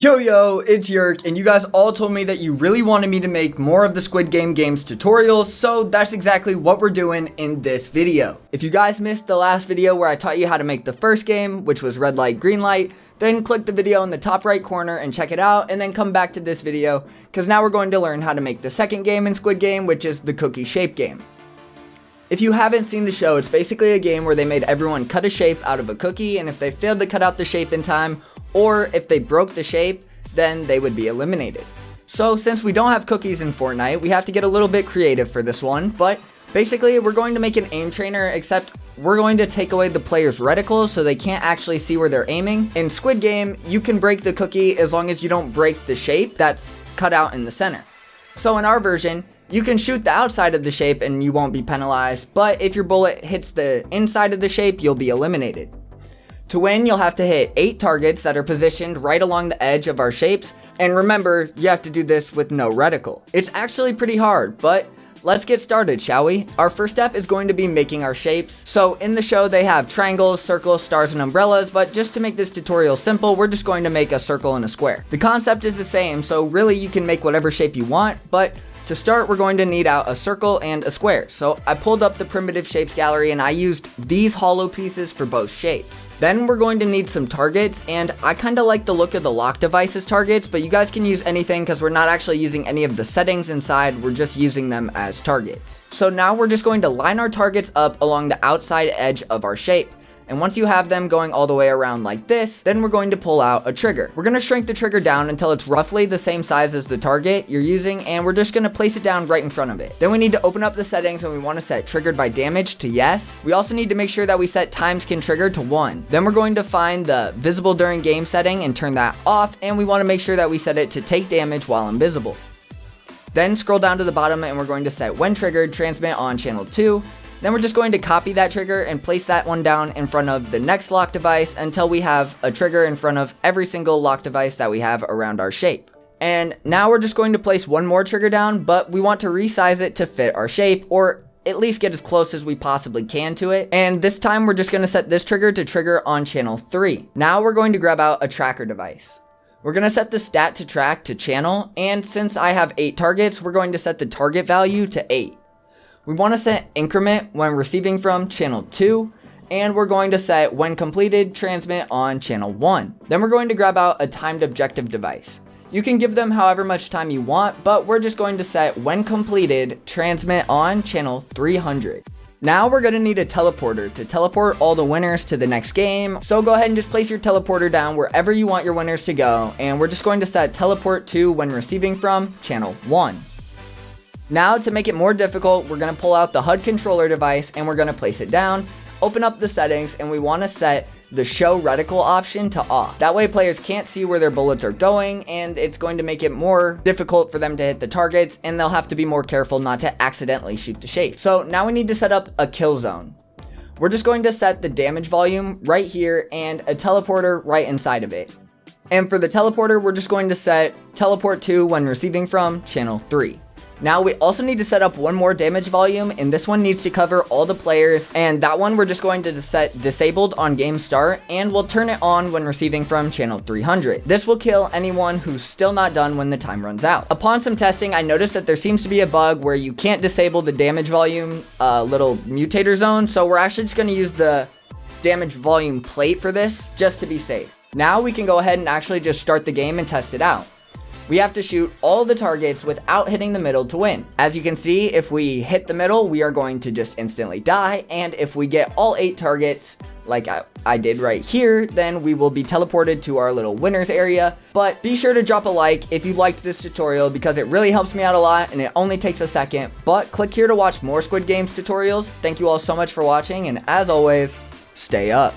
Yo, it's Yerk, and you guys all told me that you really wanted me to make more of the Squid Game games tutorials, so that's exactly what we're doing in this video. If you guys missed the last video where I taught you how to make the first game, which was red light, green light, then click the video in the top right corner and check it out, and then come back to this video, because now we're going to learn how to make the second game in Squid Game, which is the cookie shape game. If you haven't seen the show, it's basically a game where they made everyone cut a shape out of a cookie, and if they failed to cut out the shape in time, or if they broke the shape, then they would be eliminated. So since we don't have cookies in Fortnite, we have to get a little bit creative for this one, but basically we're going to make an aim trainer, except we're going to take away the player's reticles so they can't actually see where they're aiming. In Squid Game, you can break the cookie as long as you don't break the shape that's cut out in the center. So in our version, you can shoot the outside of the shape and you won't be penalized, but if your bullet hits the inside of the shape, you'll be eliminated. To win, you'll have to hit 8 targets that are positioned right along the edge of our shapes, and remember, you have to do this with no reticle. It's actually pretty hard, but let's get started, shall we? Our first step is going to be making our shapes. So in the show, they have triangles, circles, stars, and umbrellas, but just to make this tutorial simple, we're just going to make a circle and a square. The concept is the same, so really you can make whatever shape you want, but to start, we're going to need out a circle and a square. So I pulled up the primitive shapes gallery and I used these hollow pieces for both shapes. Then we're going to need some targets, and I kind of like the look of the lock device as targets, but you guys can use anything because we're not actually using any of the settings inside, we're just using them as targets. So now we're just going to line our targets up along the outside edge of our shape. And once you have them going all the way around like this, then we're going to pull out a trigger. We're going to shrink the trigger down until it's roughly the same size as the target you're using, and we're just going to place it down right in front of it. Then we need to open up the settings and we want to set triggered by damage to yes. We also need to make sure that we set times can trigger to 1. Then we're going to find the visible during game setting and turn that off, and we want to make sure that we set it to take damage while invisible. Then scroll down to the bottom and we're going to set when triggered, transmit on channel 2. Then we're just going to copy that trigger and place that one down in front of the next lock device until we have a trigger in front of every single lock device that we have around our shape. And now we're just going to place one more trigger down, but we want to resize it to fit our shape, or at least get as close as we possibly can to it. And this time we're just going to set this trigger to trigger on channel 3. Now we're going to grab out a tracker device. We're going to set the stat to track to channel, and since I have 8 targets, we're going to set the target value to 8. We want to set increment when receiving from channel 2, and we're going to set when completed transmit on channel 1. Then we're going to grab out a timed objective device. You can give them however much time you want, but we're just going to set when completed transmit on channel 300. Now we're going to need a teleporter to teleport all the winners to the next game. So go ahead and just place your teleporter down wherever you want your winners to go, and we're just going to set teleport to when receiving from channel 1. Now to make it more difficult, we're going to pull out the HUD controller device and we're going to place it down, open up the settings, and we want to set the show reticle option to off. That way players can't see where their bullets are going, and it's going to make it more difficult for them to hit the targets, and they'll have to be more careful not to accidentally shoot the shape. So now we need to set up a kill zone. We're just going to set the damage volume right here and a teleporter right inside of it. And for the teleporter, we're just going to set teleport to when receiving from channel 3. Now we also need to set up one more damage volume, and this one needs to cover all the players, and that one we're just going to set disabled on game start, and we'll turn it on when receiving from channel 300. This will kill anyone who's still not done when the time runs out. Upon some testing, I noticed that there seems to be a bug where you can't disable the damage volume little mutator zone, so we're actually just going to use the damage volume plate for this just to be safe. Now we can go ahead and actually just start the game and test it out. We have to shoot all the targets without hitting the middle to win. As you can see, if we hit the middle, we are going to just instantly die, and if we get all 8 targets, like I did right here, then we will be teleported to our little winners area. But be sure to drop a like if you liked this tutorial, because it really helps me out a lot and it only takes a second. But click here to watch more Squid Games tutorials. Thank you all so much for watching, and as always, stay up.